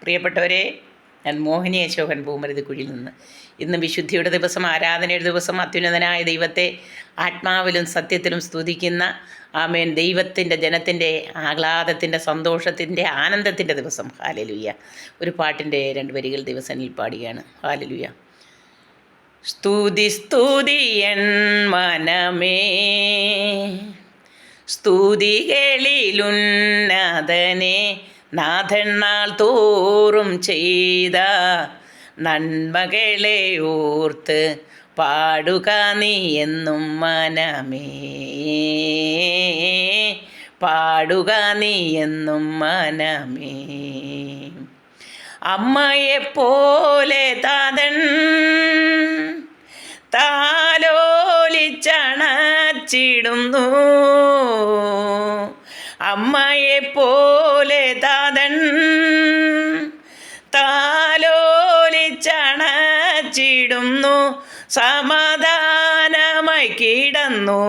പ്രിയപ്പെട്ടവരെ, ഞാൻ മോഹിനി അശോകൻ പൂമരുതിക്കുഴിയിൽ നിന്ന്. ഇന്ന് വിശുദ്ധിയുടെ ദിവസം, ആരാധനയുടെ ദിവസം, അത്യുന്നതനായ ദൈവത്തെ ആത്മാവിലും സത്യത്തിലും സ്തുതിക്കുന്ന ആമേൻ ദൈവത്തിൻ്റെ ജനത്തിൻ്റെ ആഹ്ലാദത്തിൻ്റെ സന്തോഷത്തിൻ്റെ ആനന്ദത്തിൻ്റെ ദിവസം. ഹല്ലേലൂയ. ഒരു പാട്ടിൻ്റെ 2 വരികൾ ദിവസനിൽ പാടുകയാണ്. ഹല്ലേലൂയ. സ്തുതി സ്തുതി എൻ മനമേ, സ്തുതികളിലുന്നതനെ, നാഥൻ നാൾ തോറും ചെയ്ത നന്മകളെ ഓർത്ത് പാടുക നീ എന്നും മനമേ, പാടുക നീ എന്നും മനമേ. അമ്മയെപ്പോലെ താതൻ താലോലിച്ചണച്ചിടുന്നു, അമ്മയെപ്പോലെ താതൻ താലോലിച്ചണച്ചിടുന്നു, സമാധാനമായി കിടന്നുറങ്ങാൻ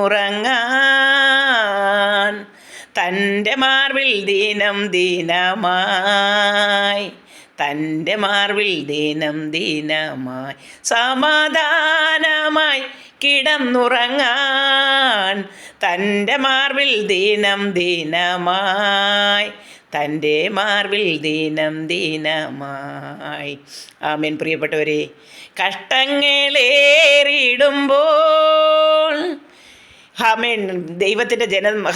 തൻ്റെ മാർവിൽ ദിനം ദിനമായി, തൻ്റെ മാർവിൽ ദിനം ദിനമായി, സമാധാനമായി കിടന്നുറങ്ങാൻ തൻ്റെ മാർവിൽ ദിനം ദിനമായി, തൻ്റെ മാർവിൽ ദിനം ദിനമായി. ആമേൻ. പ്രിയപ്പെട്ടവരെ, കഷ്ടങ്ങളേറിയിടുമ്പോൾ ആമേൻ ദൈവത്തിൻ്റെ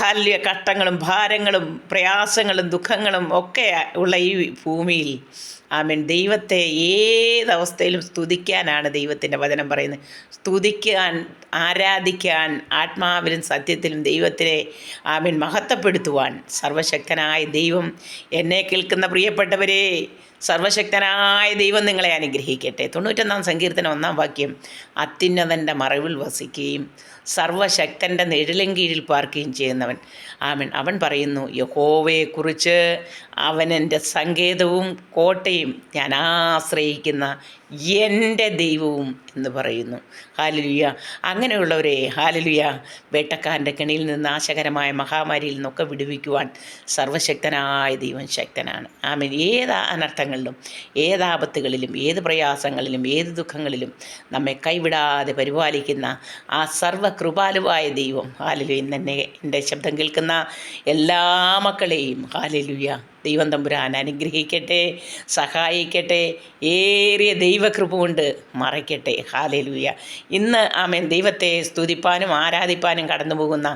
ഹല്ലേലൂയ, കഷ്ടങ്ങളും ഭാരങ്ങളും പ്രയാസങ്ങളും ദുഃഖങ്ങളും ഒക്കെ ഉള്ള ഈ ഭൂമിയിൽ ആമേൻ ദൈവത്തെ ഏതവസ്ഥയിലും സ്തുതിക്കാനാണ് ദൈവത്തിൻ്റെ വചനം പറയുന്നത്. സ്തുതിക്കാൻ, ആരാധിക്കാൻ, ആത്മാവിലും സത്യത്തിലും ദൈവത്തിനെ ആമേൻ മഹത്വപ്പെടുത്തുവാൻ സർവശക്തനായ ദൈവം. എന്നെ കേൾക്കുന്ന പ്രിയപ്പെട്ടവരെ, സർവശക്തനായ ദൈവം നിങ്ങളെ അനുഗ്രഹിക്കട്ടെ. 91-ാം സങ്കീർത്തനം 1-ാം വാക്യം, അത്യുന്നതൻ്റെ മറവിൽ വസിക്കുകയും സർവശക്തൻ്റെ നിഴലിൻ കീഴിൽ പാർക്കുകയും ചെയ്യുന്നവൻ. ആമേൻ. അവൻ പറയുന്നു, യഹോവയെക്കുറിച്ച് അവൻ എൻ്റെ സങ്കേതവും കോട്ടയും, ഞാൻ ആശ്രയിക്കുന്ന എൻ്റെ ദൈവവും എന്ന് പറയുന്നു. ഹല്ലേലൂയ. അങ്ങനെയുള്ളവരെ ഹല്ലേലൂയ, വേട്ടക്കാരൻ്റെ കെണിയിൽ നിന്ന്, നാശകരമായ മഹാമാരിയിൽ നിന്നൊക്കെ വിടുവിക്കുവാൻ സർവശക്തനായ ദൈവം ശക്തനാണ്. ആമേൻ. ഏത് അനർത്ഥങ്ങളിലും, ഏത് ആപത്തുകളിലും, ഏത് പ്രയാസങ്ങളിലും, ഏത് ദുഃഖങ്ങളിലും നമ്മെ കൈവിടാതെ പരിപാലിക്കുന്ന ആ സർവ്വകൃപാലുവായ ദൈവം. ഹല്ലേലൂയ. ഇന്നെന്നെ എൻ്റെ ശബ്ദം കേൾക്കുന്ന എല്ലാ മക്കളെയും ഹല്ലേലൂയ ദൈവം തമ്പുരാൻ അനുഗ്രഹിക്കട്ടെ, സഹായിക്കട്ടെ, ഏറിയ ദൈവകൃപ കൊണ്ട് മറയ്ക്കട്ടെ. ഹല്ലേലൂയ. ഇന്ന് ആമേൻ ദൈവത്തെ സ്തുതിപ്പാനും ആരാധിപ്പാനും കടന്നു പോകുന്ന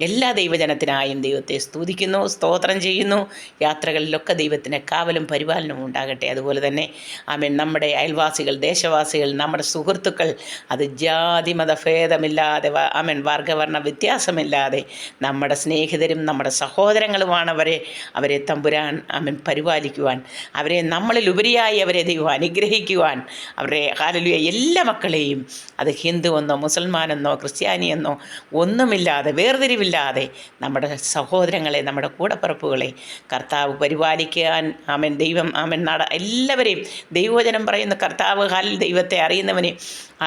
എല്ലാ ദൈവജനത്തിനായും ദൈവത്തെ സ്തുതിക്കുന്നു, സ്തോത്രം ചെയ്യുന്നു. യാത്രകളിലൊക്കെ ദൈവത്തിന് കാവലും പരിപാലനവും ഉണ്ടാകട്ടെ. അതുപോലെ തന്നെ ആമേൻ നമ്മുടെ അയൽവാസികൾ, ദേശവാസികൾ, നമ്മുടെ സുഹൃത്തുക്കൾ, അത് ജാതി മതഭേദമില്ലാതെ ആമേൻ വർഗവർണ്ണ വ്യത്യാസമില്ലാതെ നമ്മുടെ സ്നേഹിതരും നമ്മുടെ സഹോദരങ്ങളുമാണ്. അവരെ തമ്പുരാൻ ആമേൻ പരിപാലിക്കുവാൻ, അവരെ നമ്മളിൽ ഉപരിയായി അവരെ ദൈവം അനുഗ്രഹിക്കുവാൻ, അവരെ ഹല്ലേലൂയ എല്ലാ മക്കളെയും, അത് ഹിന്ദുവെന്നോ മുസൽമാനെന്നോ ക്രിസ്ത്യാനിയെന്നോ ഒന്നുമില്ലാതെ, വേർതിരിവില്ലാതെ നമ്മുടെ സഹോദരങ്ങളെ, നമ്മുടെ കൂടപ്പിറപ്പുകളെ കർത്താവ് പരിപാലിക്കാൻ ആമേൻ ദൈവം ആമേൻ എല്ലാവരെയും ദൈവവചനം പറയുന്ന കർത്താവ് ദൈവത്തെ അറിയുന്നവനെയും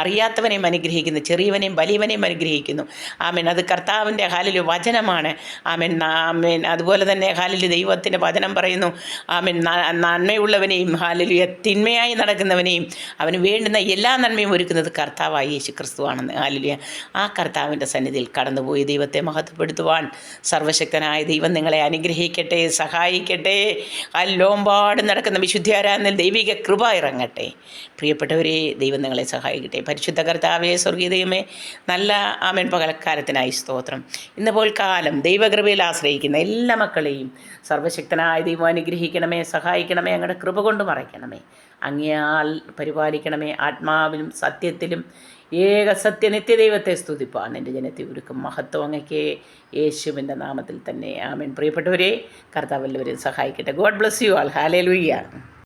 അറിയാത്തവനെയും അനുഗ്രഹിക്കുന്നു, ചെറിയവനെയും വലിയവനെയും അനുഗ്രഹിക്കുന്നു. ആമേൻ. അത് കർത്താവിൻ്റെ ഹല്ലേലൂയ വചനമാണ്. ആമേൻ. ആമേൻ. അതുപോലെ തന്നെ ഹല്ലേലൂയ ദൈവത്തിൻ്റെ വചനം പറയുന്നു, ആമേൻ നന്മയുള്ളവനെയും ഹല്ലേലൂയ തിന്മയായി നടക്കുന്നവനെയും അവന് വേണ്ടുന്ന എല്ലാ നന്മയും ഒരുക്കുന്നത് കർത്താവായ യേശു ക്രിസ്തുവാണെന്ന്. ഹല്ലേലൂയ. ആ കർത്താവിൻ്റെ സന്നിധിയിൽ കടന്നുപോയി ദൈവത്തെ മഹത്വപ്പെടുത്തുവാൻ സർവശക്തനായ ദൈവം നിങ്ങളെ അനുഗ്രഹിക്കട്ടെ, സഹായിക്കട്ടെ. ലോമ്പാട് നടക്കുന്ന വിശുദ്ധാരാധനയിൽ ദൈവിക കൃപ ഇറങ്ങട്ടെ. പ്രിയപ്പെട്ടവരെ, ദൈവം നിങ്ങളെ സഹായിക്കട്ടെ. പരിശുദ്ധ കർത്താവേ, സ്വർഗീയ ദൈവമേ, നല്ല ആമേൻ പകൽക്കാലത്തിനായി സ്തോത്രം. ഇന്നുപോൽ കാലം ദൈവകൃപയിൽ ആശ്രയിക്കുന്ന എല്ലാ മക്കളെയും സർവശക്തനായ ദൈവം അനുഗ്രഹിക്കണമേ, സഹായിക്കണമേ, അങ്ങയുടെ കൃപ കൊണ്ട് മറയ്ക്കണമേ, അങ്ങയാൽ പരിപാലിക്കണമേ. ആത്മാവിലും സത്യത്തിലും ഏക സത്യ നിത്യദൈവത്തെ സ്തുതിപ്പാൻ എൻ്റെ ജനത്തെ ഒരുക്കും. മഹത്വം അങ്ങയ്ക്ക് യേശുവിൻ്റെ നാമത്തിൽ തന്നെ. ആമേൻ. പ്രിയപ്പെട്ടവരെ, കർത്താവ് എല്ലാവരെയും സഹായിക്കട്ടെ. God bless you all. Hallelujah.